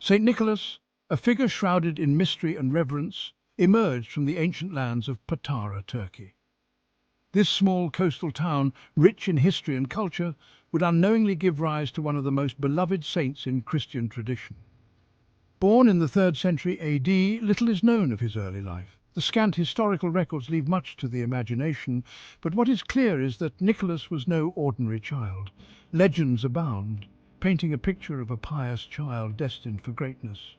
St. Nicholas, a figure shrouded in mystery and reverence, emerged from the ancient lands of Patara, Turkey. This small coastal town, rich in history and culture, would unknowingly give rise to one of the most beloved saints in Christian tradition. Born in the 3rd century AD, little is known of his early life. The scant historical records leave much to the imagination, but what is clear is that Nicholas was no ordinary child. Legends abound, painting a picture of a pious child destined for greatness.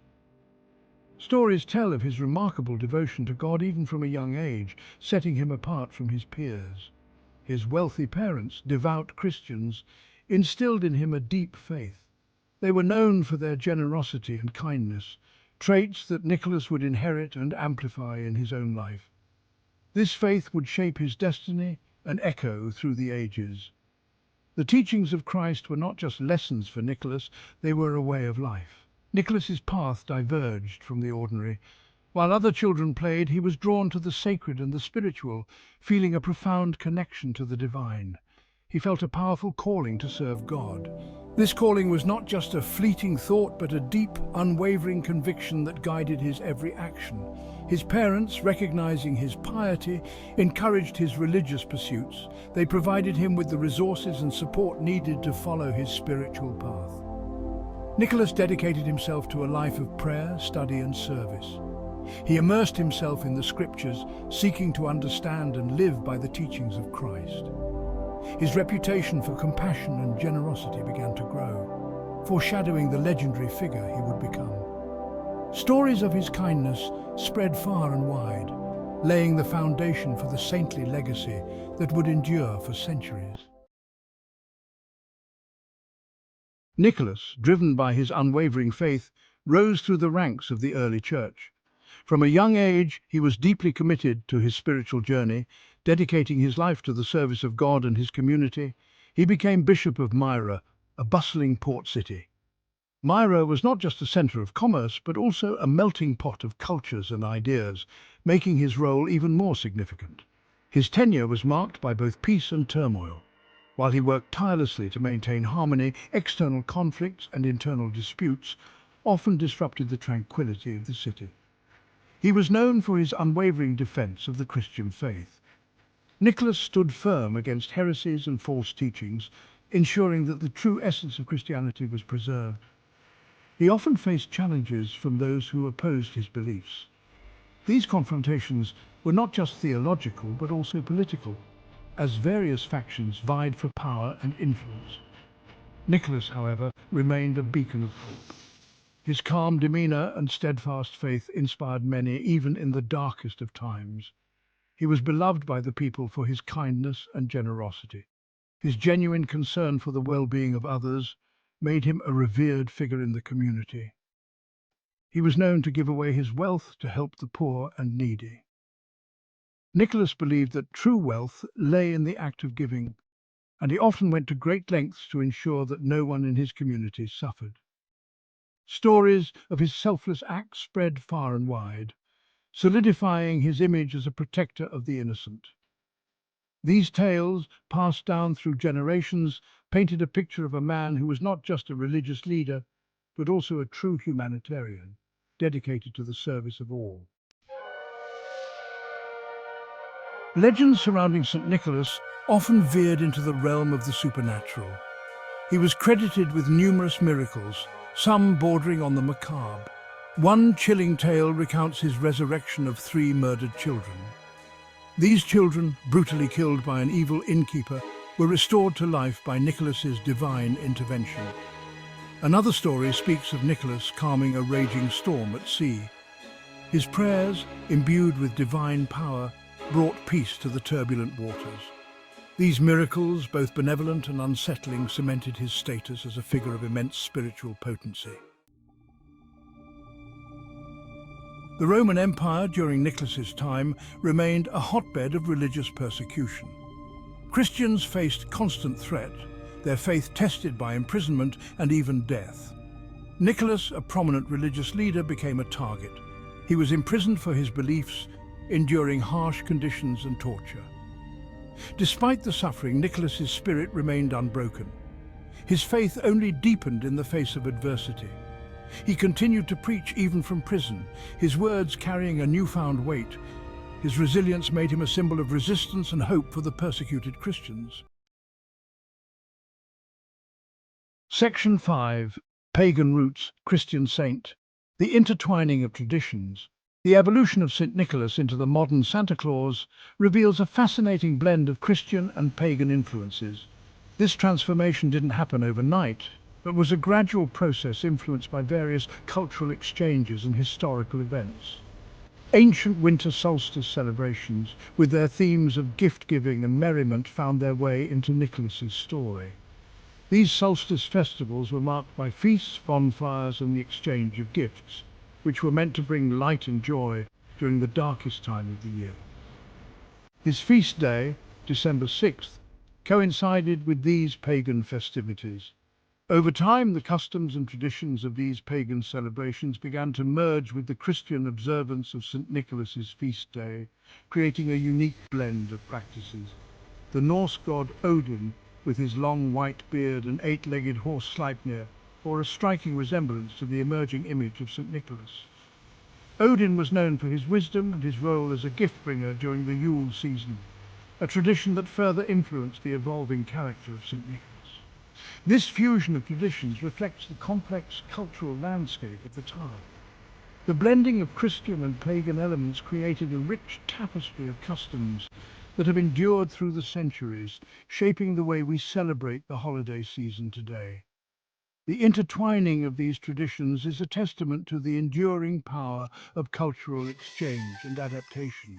Stories tell of his remarkable devotion to God even from a young age, setting him apart from his peers. His wealthy parents, devout Christians, instilled in him a deep faith. They were known for their generosity and kindness, traits that Nicholas would inherit and amplify in his own life. This faith would shape his destiny and echo through the ages. The teachings of Christ were not just lessons for Nicholas, they were a way of life. Nicholas's path diverged from the ordinary. While other children played, he was drawn to the sacred and the spiritual, feeling a profound connection to the divine. He felt a powerful calling to serve God. This calling was not just a fleeting thought, but a deep, unwavering conviction that guided his every action. His parents, recognizing his piety, encouraged his religious pursuits. They provided him with the resources and support needed to follow his spiritual path. Nicholas dedicated himself to a life of prayer, study, and service. He immersed himself in the scriptures, seeking to understand and live by the teachings of Christ. His reputation for compassion and generosity began to grow, foreshadowing the legendary figure he would become. Stories of his kindness spread far and wide, laying the foundation for the saintly legacy that would endure for centuries. Nicholas, driven by his unwavering faith, rose through the ranks of the early church. From a young age, he was deeply committed to his spiritual journey, dedicating his life to the service of God and his community. He became Bishop of Myra, a bustling port city. Myra was not just a center of commerce, but also a melting pot of cultures and ideas, making his role even more significant. His tenure was marked by both peace and turmoil. While he worked tirelessly to maintain harmony, external conflicts and internal disputes often disrupted the tranquility of the city. He was known for his unwavering defense of the Christian faith. Nicholas stood firm against heresies and false teachings, ensuring that the true essence of Christianity was preserved. He often faced challenges from those who opposed his beliefs. These confrontations were not just theological, but also political, as various factions vied for power and influence. Nicholas, however, remained a beacon of hope. His calm demeanor and steadfast faith inspired many, even in the darkest of times. He was beloved by the people for his kindness and generosity. His genuine concern for the well-being of others made him a revered figure in the community. He was known to give away his wealth to help the poor and needy. Nicholas believed that true wealth lay in the act of giving, and he often went to great lengths to ensure that no one in his community suffered. Stories of his selfless acts spread far and wide, solidifying his image as a protector of the innocent. These tales, passed down through generations, painted a picture of a man who was not just a religious leader, but also a true humanitarian, dedicated to the service of all. Legends surrounding St. Nicholas often veered into the realm of the supernatural. He was credited with numerous miracles, some bordering on the macabre. One chilling tale recounts his resurrection of 3 murdered children. These children, brutally killed by an evil innkeeper, were restored to life by Nicholas's divine intervention. Another story speaks of Nicholas calming a raging storm at sea. His prayers, imbued with divine power, brought peace to the turbulent waters. These miracles, both benevolent and unsettling, cemented his status as a figure of immense spiritual potency. The Roman Empire during Nicholas's time remained a hotbed of religious persecution. Christians faced constant threat, their faith tested by imprisonment and even death. Nicholas, a prominent religious leader, became a target. He was imprisoned for his beliefs, enduring harsh conditions and torture. Despite the suffering, Nicholas's spirit remained unbroken. His faith only deepened in the face of adversity. He continued to preach even from prison, his words carrying a newfound weight. His resilience made him a symbol of resistance and hope for the persecuted Christians. Section 5. Pagan Roots, Christian Saint. The intertwining of traditions. The evolution of St. Nicholas into the modern Santa Claus reveals a fascinating blend of Christian and pagan influences. This transformation didn't happen overnight, but was a gradual process influenced by various cultural exchanges and historical events. Ancient winter solstice celebrations, with their themes of gift-giving and merriment, found their way into Nicholas's story. These solstice festivals were marked by feasts, bonfires, and the exchange of gifts, which were meant to bring light and joy during the darkest time of the year. His feast day, December 6th, coincided with these pagan festivities. Over time, the customs and traditions of these pagan celebrations began to merge with the Christian observance of St. Nicholas's feast day, creating a unique blend of practices. The Norse god Odin, with his long white beard and eight-legged horse Sleipnir, bore a striking resemblance to the emerging image of St. Nicholas. Odin was known for his wisdom and his role as a gift-bringer during the Yule season, a tradition that further influenced the evolving character of St. Nicholas. This fusion of traditions reflects the complex cultural landscape of the time. The blending of Christian and pagan elements created a rich tapestry of customs that have endured through the centuries, shaping the way we celebrate the holiday season today. The intertwining of these traditions is a testament to the enduring power of cultural exchange and adaptation.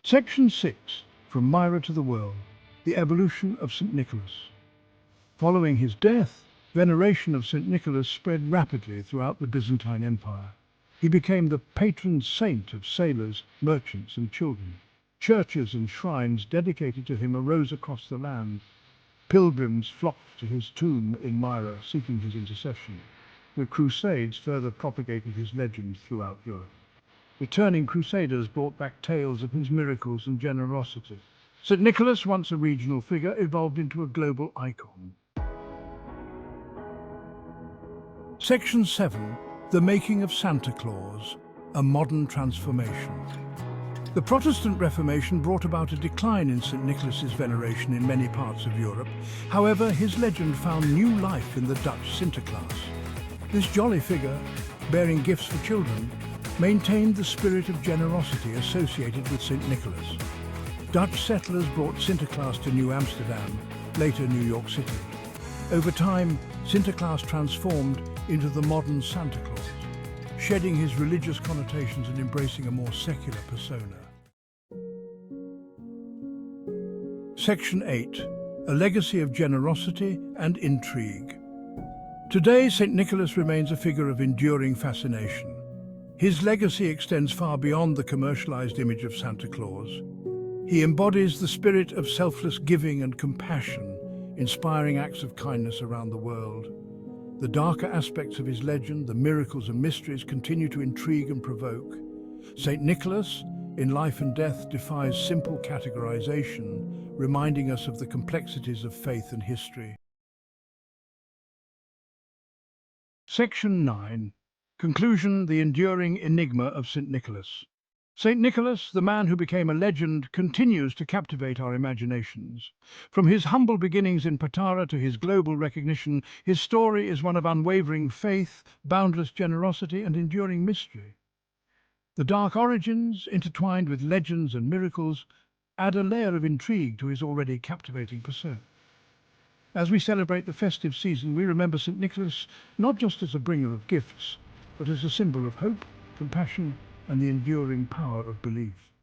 Section 6. From Myra to the World. The evolution of St. Nicholas. Following his death, veneration of St. Nicholas spread rapidly throughout the Byzantine Empire. He became the patron saint of sailors, merchants, and children. Churches and shrines dedicated to him arose across the land. Pilgrims flocked to his tomb in Myra, seeking his intercession. The Crusades further propagated his legend throughout Europe. Returning crusaders brought back tales of his miracles and generosity. St. Nicholas, once a regional figure, evolved into a global icon. Section 7. The Making of Santa Claus, a Modern Transformation. The Protestant Reformation brought about a decline in St. Nicholas's veneration in many parts of Europe. However, his legend found new life in the Dutch Sinterklaas. This jolly figure, bearing gifts for children, maintained the spirit of generosity associated with St. Nicholas. Dutch settlers brought Sinterklaas to New Amsterdam, later New York City. Over time, Sinterklaas transformed into the modern Santa Claus, shedding his religious connotations and embracing a more secular persona. Section 8. A Legacy of Generosity and Intrigue. Today, St. Nicholas remains a figure of enduring fascination. His legacy extends far beyond the commercialized image of Santa Claus. He embodies the spirit of selfless giving and compassion, inspiring acts of kindness around the world. The darker aspects of his legend, the miracles and mysteries, continue to intrigue and provoke. St. Nicholas, in life and death, defies simple categorization, reminding us of the complexities of faith and history. Section 9. Conclusion: the enduring enigma of St. Nicholas. St. Nicholas, the man who became a legend, continues to captivate our imaginations. From his humble beginnings in Patara to his global recognition, his story is one of unwavering faith, boundless generosity, and enduring mystery. The dark origins, intertwined with legends and miracles, add a layer of intrigue to his already captivating persona. As we celebrate the festive season, we remember St. Nicholas not just as a bringer of gifts, but as a symbol of hope, compassion, and the enduring power of belief.